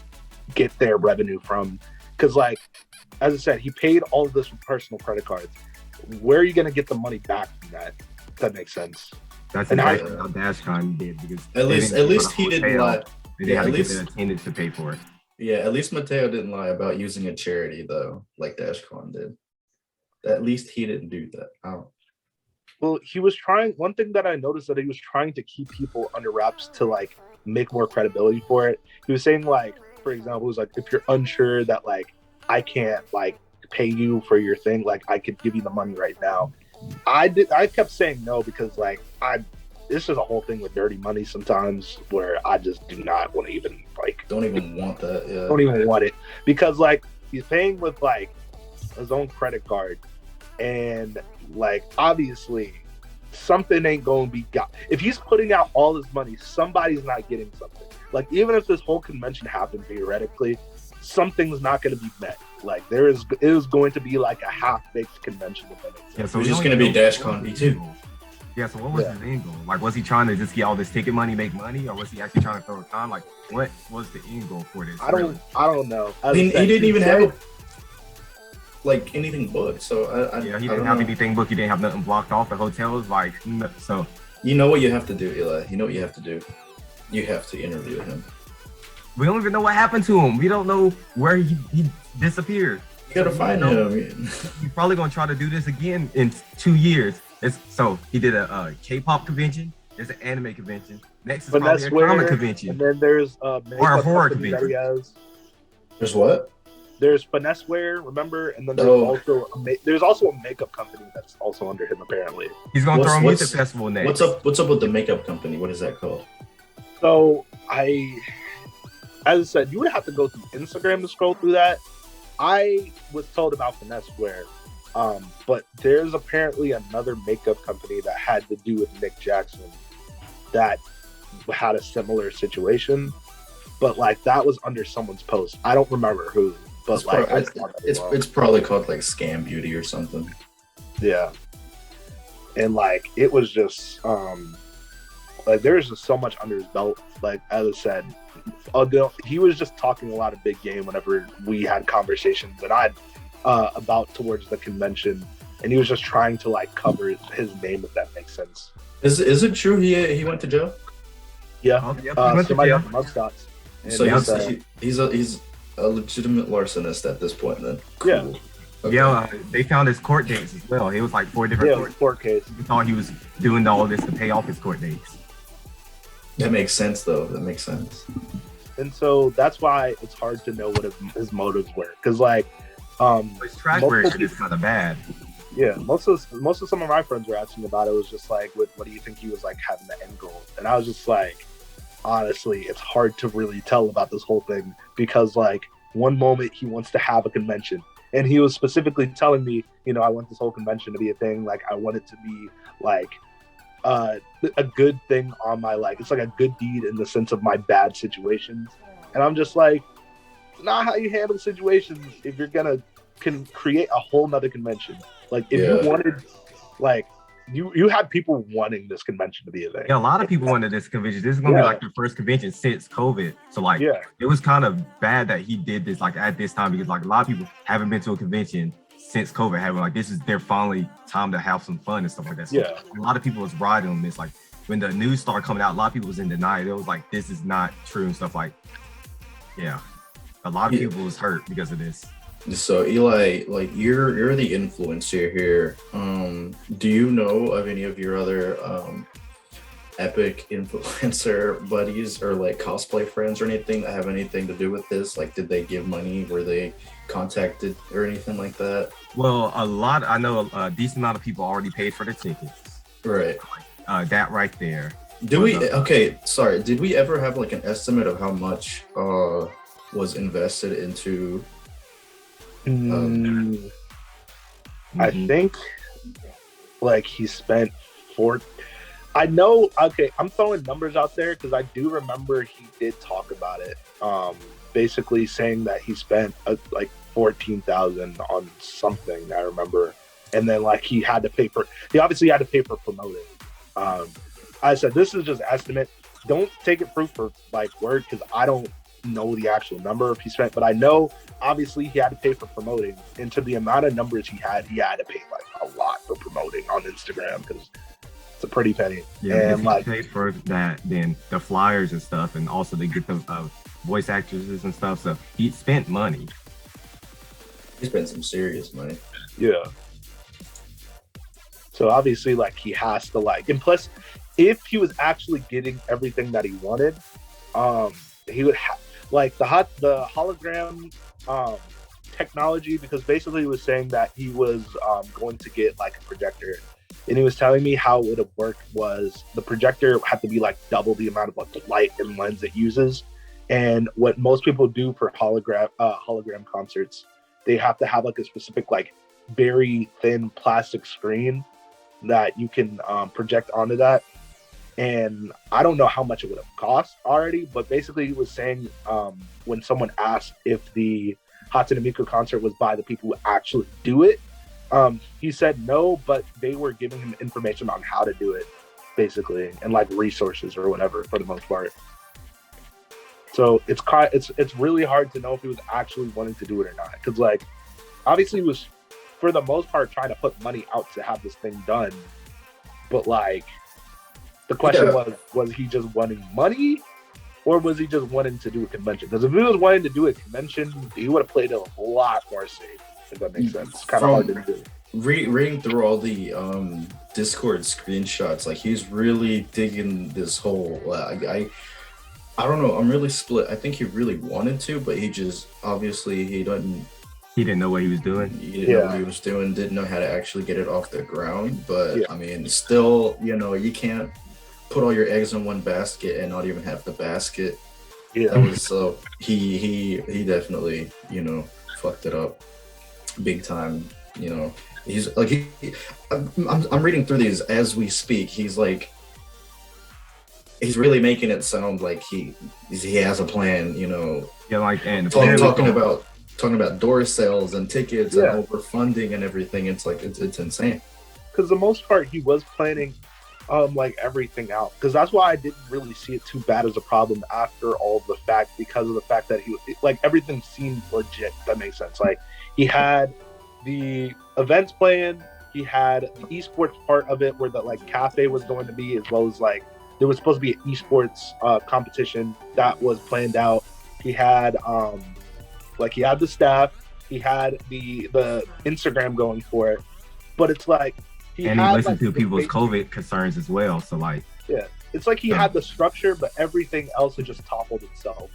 get their revenue from, because like, as I said, he paid all of this with personal credit cards. Where are you going to get the money back from that? If that makes sense. That's exactly how DashCon did, because at least he didn't lie. They had to get their attendants to pay for it. Yeah, at least Mateo didn't lie about using a charity though, like DashCon did. At least he didn't do that. Well, he was trying. One thing that I noticed that he was trying to keep people under wraps to like make more credibility for it. He was saying, like, for example, it was like, if you're unsure that like I can't like pay you for your thing, like I could give you the money right now. I kept saying no, because like this is a whole thing with dirty money sometimes where I just do not want to even like don't even want that. Yeah. Don't even want it, because like he's paying with like his own credit card, and like obviously something ain't going to be got. If he's putting out all this money, somebody's not getting something. Like, even if this whole convention happened theoretically, something's not going to be met. Like, it is going to be like a half-baked convention. Yeah, so it's just going to be DashCon V2. Yeah, so what was his end goal? Like, was he trying to just get all this ticket money, make money, or was he actually trying to throw a con? Like, what was the end goal for this? I don't know. He didn't even have like anything booked, so he didn't have anything booked. He didn't have nothing blocked off. The hotels, like, so. You know what you have to do, Eli. You know what you have to do. You have to interview him. We don't even know what happened to him. We don't know where he disappeared. You gotta find him. He's probably gonna try to do this again in 2 years. So he did a K-pop convention. There's an anime convention. Next is probably a comic convention. And then there's a horror convention. There's what? There's Finesse Wear, remember? And then there's also a makeup company that's also under him apparently. He's gonna throw a music festival next. What's up with the makeup company? What is that called? So as I said, you would have to go through Instagram to scroll through that. I was told about Finesse Wear. But there's apparently another makeup company that had to do with Nick Jackson that had a similar situation, but like that was under someone's post. I don't remember who, but it's probably called like Scam Beauty or something. Yeah, and like it was just like there's just so much under his belt. Like as I said, he was just talking a lot of big game whenever we had conversations, and about towards the convention, and he was just trying to like cover his name, if that makes sense. Is it true he went to jail? Yeah, somebody jail. got mugshots. So he's a legitimate larcenist at this point then. Cool. Yeah. Okay. Yeah, they found his court dates as well. It was like 4 different court cases. We thought he was doing all this to pay off his court dates. That makes sense though. That makes sense. And so that's why it's hard to know what his motives were, because like his track record is kind of bad. Yeah, most of some of my friends were asking about it. Was just like, what do you think he was like having the end goal? And I was just like, honestly, it's hard to really tell about this whole thing, because like one moment he wants to have a convention, and he was specifically telling me, I want this whole convention to be a thing. Like I want it to be like a good thing on my, like, it's like a good deed in the sense of my bad situations. And I'm just like, it's not how you handle situations if you're gonna can create a whole nother convention. Like if you wanted, like you had people wanting this convention to be a thing. Yeah, a lot of people wanted this convention. This is gonna be like the first convention since COVID. So like it was kind of bad that he did this like at this time, because like a lot of people haven't been to a convention since COVID, having like this is their finally time to have some fun and stuff like that. So a lot of people was riding on this. Like when the news started coming out, a lot of people was in denial. It was like, this is not true and stuff. Like a lot of people was hurt because of this. So Eli, like you're the influencer here. Do you know of any of your other epic influencer buddies or like cosplay friends or anything that have anything to do with this? Like, did they give money? Were they contacted or anything like that? Well, I know a decent amount of people already paid for the tickets. Right. That right there. Did we ever have like an estimate of how much was invested into I think like he spent I know, okay, I'm throwing numbers out there because I do remember he did talk about it. Basically saying that he spent like $14,000 on something, I remember. And then like he obviously had to pay for promoting. I said, this is just estimate. Don't take it proof for like word, because I don't know the actual number he spent, but I know obviously he had to pay for promoting, and to the amount of numbers he had to pay like a lot for promoting on Instagram, because it's a pretty penny. Yeah, and like pay for that, then the flyers and stuff, and also they get the voice actresses and stuff. So he spent money. He spent some serious money. Yeah. So obviously, like he has to like, and plus, if he was actually getting everything that he wanted, he would have like the hologram technology, because basically he was saying that he was going to get like a projector, and he was telling me how it would have worked was the projector had to be like double the amount of like light and lens it uses, and what most people do for hologram concerts, they have to have like a specific like very thin plastic screen that you can project onto that. And I don't know how much it would have cost already, but basically he was saying when someone asked if the Hatsune Miku concert was by the people who actually do it, He said no, but they were giving him information on how to do it, basically, and like resources or whatever for the most part. So it's really hard to know if he was actually wanting to do it or not, because like obviously he was for the most part trying to put money out to have this thing done, but like the question Yeah. was he just wanting money, or was he just wanting to do a convention? Because if he was wanting to do a convention, he would have played it a lot more safe. If that makes sense, it's kind of hard to do. Reading through all the Discord screenshots, like he's really digging this whole. I don't know. I'm really split. I think he really wanted to, but he just obviously He didn't know what he was doing. he didn't know what he was doing. Didn't know how to actually get it off the ground. But I mean, still, you can't put all your eggs in one basket and not even have the basket. Yeah, That was so he definitely fucked it up big time. He's like I'm reading through these as we speak. He's like he's really making it sound like he has a plan. Yeah, like and Talking about door sales and tickets and overfunding and everything. It's like it's insane. because the most part he was planning like everything out, because that's why I didn't really see it too bad as a problem after all the fact, because of the fact that he like everything seemed legit. That makes sense. Like he had the events planned, he had the esports part of it where the like cafe was going to be, as well as like there was supposed to be an esports competition that was planned out. He had he had the staff, he had the Instagram going for it, but it's like he listened to people's COVID concerns as well. So like, yeah, it's like he had the structure, but everything else had just toppled itself.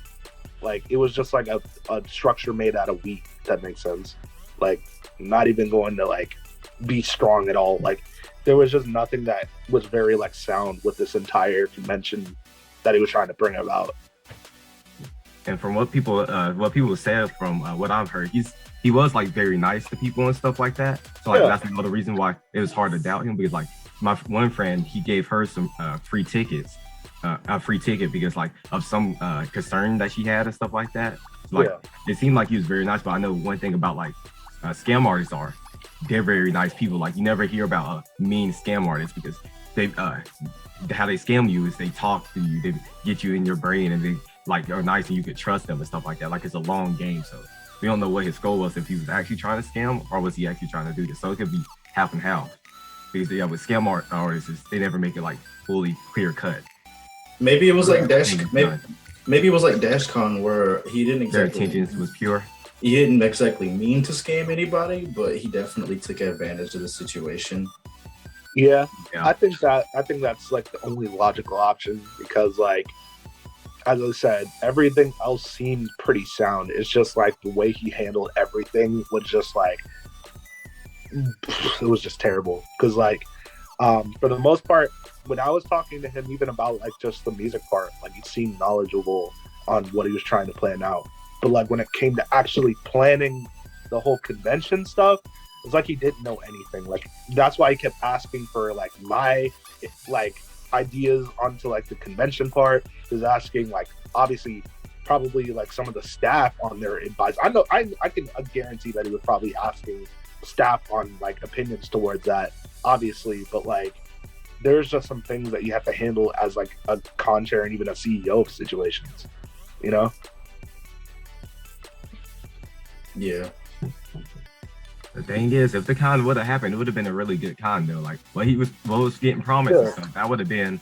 Like it was just like a structure made out of wheat. If that makes sense. Like not even going to like be strong at all. Like there was just nothing that was very like sound with this entire convention that he was trying to bring about. And from what people said, from what I've heard, he was like very nice to people and stuff like that. So like that's another reason why it was hard to doubt him, because like my one friend, he gave her some free tickets, a free ticket because like of some concern that she had and stuff like that. Like it seemed like he was very nice, but I know one thing about like scam artists they're very nice people. Like you never hear about a mean scam artist, because they how they scam you is they talk to you, they get you in your brain, and they like are nice and you could trust them and stuff like that. Like it's a long game, so we don't know what his goal was, if he was actually trying to scam or was he actually trying to do this. So it could be half and half, because with scam artists, they never make it like fully clear cut. Maybe it was like maybe it was like DashCon, where he didn't exactly, their intentions was pure. He didn't exactly mean to scam anybody, but he definitely took advantage of the situation. Yeah. I think that's like the only logical option, because like as I said, everything else seemed pretty sound. It's just like the way he handled everything was just like it was just terrible. Because like for the most part, when I was talking to him even about like just the music part, like he seemed knowledgeable on what he was trying to plan out. But like when it came to actually planning the whole convention stuff, it's like he didn't know anything. Like that's why he kept asking for like my like ideas onto like the convention part. He was asking like obviously probably like some of the staff on their advice. I know I can guarantee that he was probably asking staff on like opinions towards that, obviously, but like there's just some things that you have to handle as like a con-chair and even a CEO of situations, you know? Yeah. The thing is, if the con would have happened, it would have been a really good con though. Like what was getting promised and stuff, that would have been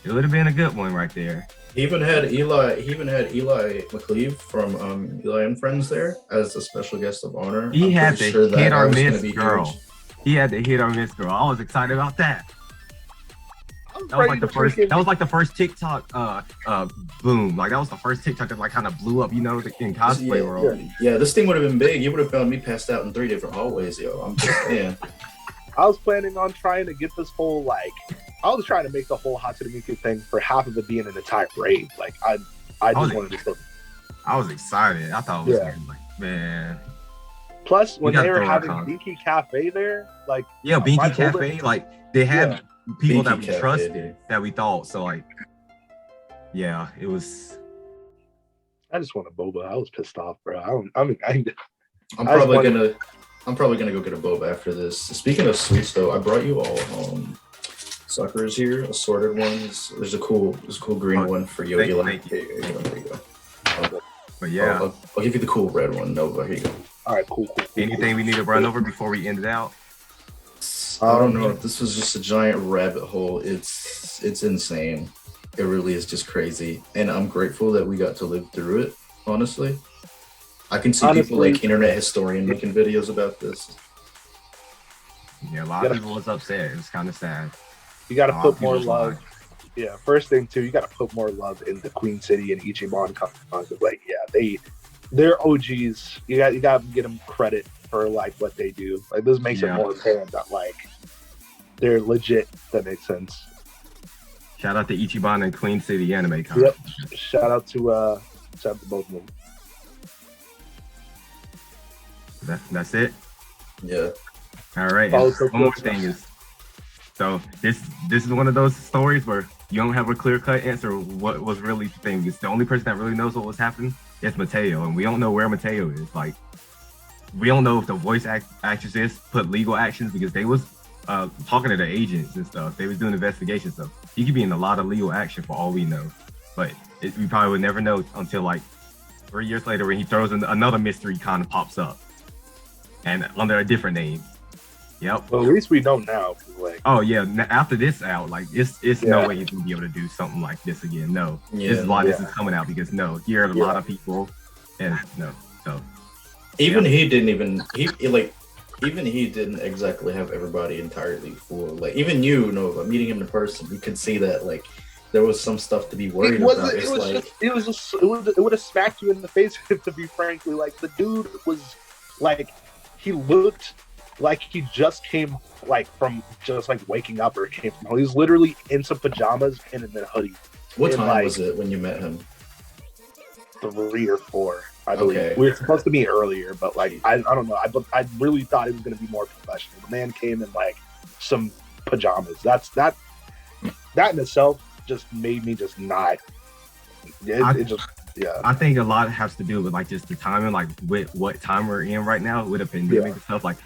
a good one right there. He even had Eli McLeave from Eli and Friends there as a special guest of honor. He had the hit or miss girl. He had the hit or miss girl. I was excited about that. That was like the first TikTok boom. Like that was the first TikTok that like kind of blew up, in cosplay world. Yeah, this thing would have been big. You would have found me passed out in 3 different hallways, yo. I'm just saying. I was planning on trying to get this whole I was trying to make the whole Hatsune Miku thing for half of it being an entire raid. Like I just wanted to. I was excited. I thought it was like, man. Plus, when they were having Binky Cafe there, like Binky Cafe, like they had people that we trust, that we thought. So like, yeah, it was. I just want a boba. I was pissed off, bro. I'm probably gonna go get a boba after this. Speaking of sweets, though, I brought you all suckers here, assorted ones. There's a cool green Oh, one for you, Eli. thank you. There you go. But yeah, I'll give you the cool red one, Nova. Here you go. All right, cool. anything we need to run over before we end it out? I don't know. This was just a giant rabbit hole. It's insane. It really is just crazy, and I'm grateful that we got to live through it. Honestly, I can see people like internet historian making videos about this. Yeah, a lot of people was upset. It was kind of sad. You got to put more love. Yeah, first thing too, you got to put more love into Queen City and Ichiban. Like, yeah, they're OGs. You got to get them credit for like what they do. Like, this makes it more apparent that like they're legit. That makes sense. Shout out to Ichiban and Queen City Anime Con. Yep. Shout out to both of them. That's it. Yeah. All right. One more thing is, so this is one of those stories where you don't have a clear cut answer what was really the thing. It's the only person that really knows what was happening is Mateo, and we don't know where Mateo is. Like, we don't know if the voice actresses put legal actions because they was talking to the agents and stuff. They was doing investigation stuff. He could be in a lot of legal action for all we know, but we probably would never know until like 3 years later when he throws in another mystery kind of pops up and under a different name. Yep. Well, at least we know now. Like, oh yeah, after this out, like it's no way he's gonna be able to do something like this again. No, this is why this is coming out because he heard a lot of people, and no, so even he didn't exactly have everybody entirely fooled. Like, even you know, about meeting him in person, you could see that like there was some stuff to be worried about. It would have smacked you in the face, to be frankly. Like, the dude was like, he looked like he just came like from just like waking up or came from home. He was literally in some pajamas and in a hoodie. What time was it when you met him? 3 or 4, I believe. Okay. We were supposed to meet earlier, but like I don't know. I really thought it was going to be more professional. The man came in like some pajamas. That in itself just made me just not. I think a lot has to do with like just the timing, like with what time we're in right now with a pandemic and stuff. Like,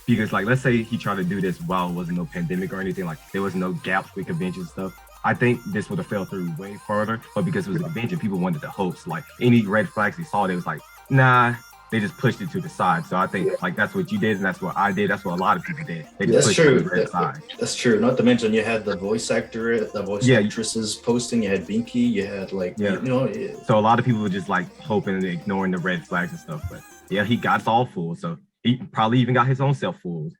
because like let's say he tried to do this while it wasn't no pandemic or anything, like there was no gaps with convention stuff. I think this would have fell through way further, but because it was a convention, people wanted to host. Like, any red flags they saw, they was like, nah. They just pushed it to the side. So I think like that's what you did, and that's what I did. That's what a lot of people did. They just pushed it to the red side. That's true. Not to mention you had the voice actresses posting. You had Binky. You had like So a lot of people were just like hoping and ignoring the red flags and stuff. But yeah, he got us all fooled. So he probably even got his own self fooled.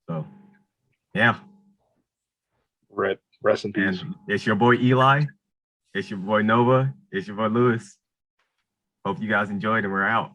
So yeah. Rest in peace. And it's your boy Eli. It's your boy Nova. It's your boy Lewis. Hope you guys enjoyed, and we're out.